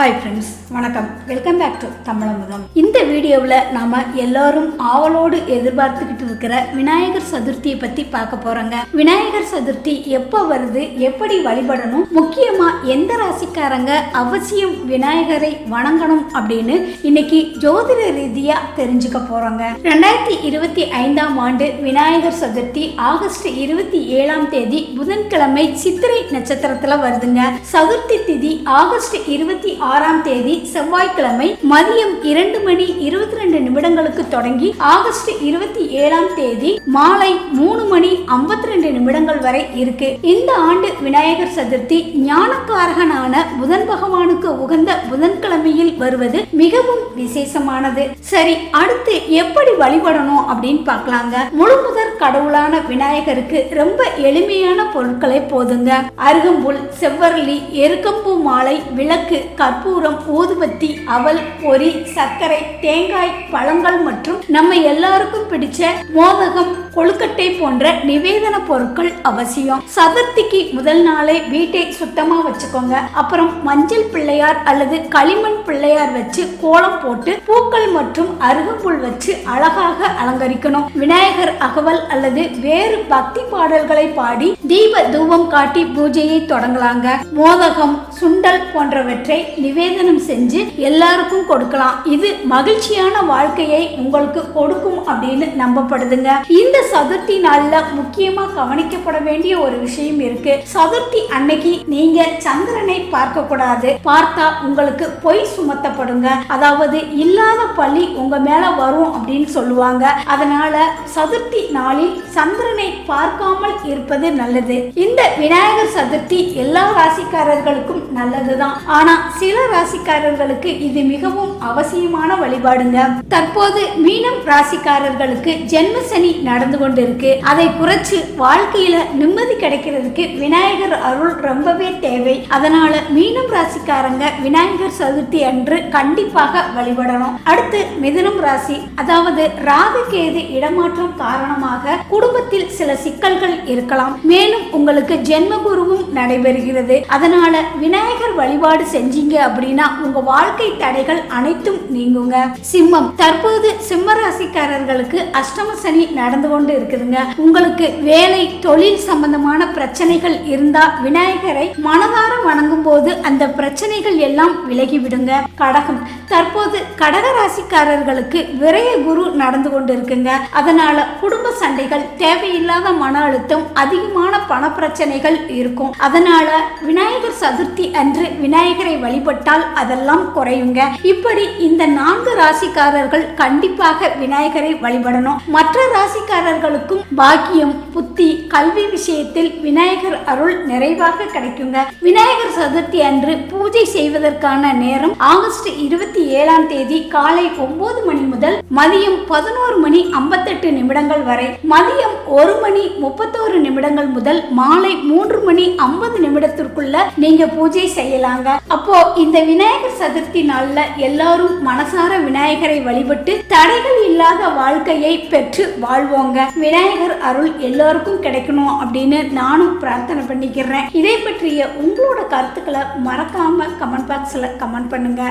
Hi friends, வணக்கம். Welcome back to Tamizhamudham. இந்த வீடியோவில் நாம் எல்லாரும் ஆவலோடு எதிர்பார்த்துக்கிட்டு இருக்கிற விநாயகர் சதுர்த்தியை பற்றி பார்க்க போகிறோங்க. விநாயகர் சதுர்த்தி எப்போ வருது, எப்படி வழிபடணும், முக்கியமாக எந்த ராசிக்காரங்க அவசியம் விநாயகரை வணங்கணும் அப்படின்னு இன்னைக்கு ஜோதிட ரீதியாக தெரிஞ்சுக்க போகிறோங்க. 2025ஆம் ஆண்டு விநாயகர் சதுர்த்தி ஆகஸ்ட் 27 புதன்கிழமை சித்திரை நட்சத்திரத்தில் வருதுங்க. சதுர்த்தி திதி ஆகஸ்ட் 26 செவ்வாய்க்கிழமை மதியம் 2:22 தொடங்கி ஆகஸ்ட் 27 மாலை 3:52 வரை இருக்கு. இந்த ஆண்டு விநாயகர் சதுர்த்தி ஞானக்காரகனான புதன் பகவானுக்கு உகந்த புதன்கிழமையில் வருவது மிகவும் விசேஷமானது. சரி, அடுத்து எப்படி வழிபடணும் அப்படின்னு பார்க்கலாங்க. முழுமுதற் கடவுளான விநாயகருக்கு ரொம்ப எளிமையான பொருட்களை போதுங்க. அருகம்புல், செவ்வரளி, எருக்கம்பூ மாலை, விளக்கு, கற்பூரம், ஊதுபத்தி, அவல், பொரி, சர்க்கரை, தேங்காய், பழங்கள் மற்றும் நம்ம எல்லாருக்கும் பிடிச்ச மோதகம், கொழுக்கட்டை போன்ற நிவேதன பொருட்கள் அவசியம். சதுர்த்திக்கு முதல் நாளே வீட்டை சுத்தமா வச்சுக்கோங்க. அப்புறம் மஞ்சள் பிள்ளையார் அல்லது களிமண் பிள்ளையார் வச்சு கோலம் போட்டு பூக்கள் மற்றும் அருகம்புல் வச்சு அழகாக அலங்கரிக்கணும். விநாயகர் அகவல் அல்லது வேறு பக்தி பாடல்களை பாடி தீப தூபம் காட்டி பூஜையை தொடங்கலாங்க. மோதகம், சுண்டல் போன்றவற்றை நிவேதனம் செஞ்சு எல்லாருக்கும் கொடுக்கலாம். இது மகிழ்ச்சியான வாழ்க்கையை உங்களுக்கு கொடுக்கும் அப்படின்னு நம்பப்படுதுங்க. இந்த சதுர்த்தி நாள்ல முக்கியமா கவனிக்கப்பட வேண்டிய ஒரு விஷயம் இருக்கு. சதுர்த்தி அன்னைக்கு நீங்க சந்திரனை பார்க்க கூடாது. பார்த்தா உங்களுக்கு பொய் சுமத்தப்படுங்க. அதாவது இல்லாத பழி உங்க மேல வரும் அப்படின்னு சொல்லுவாங்க. அதனால சதுர்த்தி நாளில் சந்திரனை பார்க்காமல் இருப்பது நல்லது. இந்த விநாயகர் சதுர்த்தி எல்லா ராசிக்காரர்களுக்கும் நல்லதுதான். ஆனா சில ராசிக்காரர்களுக்கு இது மிகவும் அவசியமான வழிபாடுங்க. தற்போது மீனம் ராசிக்காரர்களுக்கு ஜென்ம சனி நடந்து கொண்டிருக்கு. அதை குறைச்சு வாழ்க்கையில நிம்மதி கிடைக்கிறதுக்கு விநாயகர் அருள் ரொம்பவே தேவை. அதனால மீனம் ராசிக்காரங்க விநாயகர் சதுர்த்தி அன்று கண்டிப்பாக வழிபடணும். அடுத்து மிதுனம் ராசி, அதாவது ராகு கேது இடமாற்றம் காரணமாக குடும்பத்தில் சில சிக்கல்கள் இருக்கலாம். மேலும் உங்களுக்கு ஜென்ம குருவும் நடைபெறுகிறது. அதனால விநாயகர் வழிபாடு செஞ்சீங்க அப்படின்னா உங்க வாழ்க்கை தடைகள் அனைத்தும் நீங்குங்க. சிம்மம், தற்போது சிம்ம ராசிக்காரர்களுக்கு அஷ்டம சனி நடந்து கொண்டு இருக்குதுங்க. உங்களுக்கு வேலை, தொழில் சம்பந்தமான பிரச்சனைகள் இருந்தா விநாயகரை மனதார வணங்கும் போது அந்த பிரச்சனைகள் எல்லாம் விலகிவிடுங்க. கடகம், தற்போது கடக ராசிக்காரர்களுக்கு விரய குரு நடந்து கொண்டு இருக்குங்க. அதனால குடும்ப சண்டைகள், தேவையில்லாத மன அழுத்தம், அதிகமான பண பிரச்சனைகள் இருக்கும். அதனால விநாயகர் சதுர்த்தி அன்று விநாயகரை வழிபட்டால் அதெல்லாம் குறையுங்க. இப்படி இந்த 4 ராசிக்காரர்கள் கண்டிப்பாக விநாயகரை வழிபடணும். மற்ற ராசிக்காரர்களுக்கும் பாக்கியம், புத்தி, கல்வி விஷயத்தில் விநாயகர் அருள் நிறைவாக கிடைக்குங்க. விநாயகர் சதுர்த்தி அன்று பூஜை செய்வதற்கான நேரம் ஆகஸ்ட் 27 காலை 9 மணி முதல் மதியம் 11:58 வரை, மதியம் 1:31 முதல் மாலை 3:50 நீங்க பூஜை செய்யலாங்க. அப்போ இந்த விநாயகர் சதுர்த்தி நாள்ல எல்லாரும் மனசார விநாயகரை வழிபட்டு தடைகள் இல்லாத வாழ்க்கையை பெற்று வாழ்வோங்க. விநாயகர் அருள் எல்லாருக்கும் கிடைக்கணும் அப்படின்னு நானும் பிரார்த்தனை பண்ணிக்கிறேன். இதை பற்றிய உங்களோட கருத்துக்களை மறக்காம கமெண்ட் பாக்ஸ்ல கமெண்ட் பண்ணுங்க.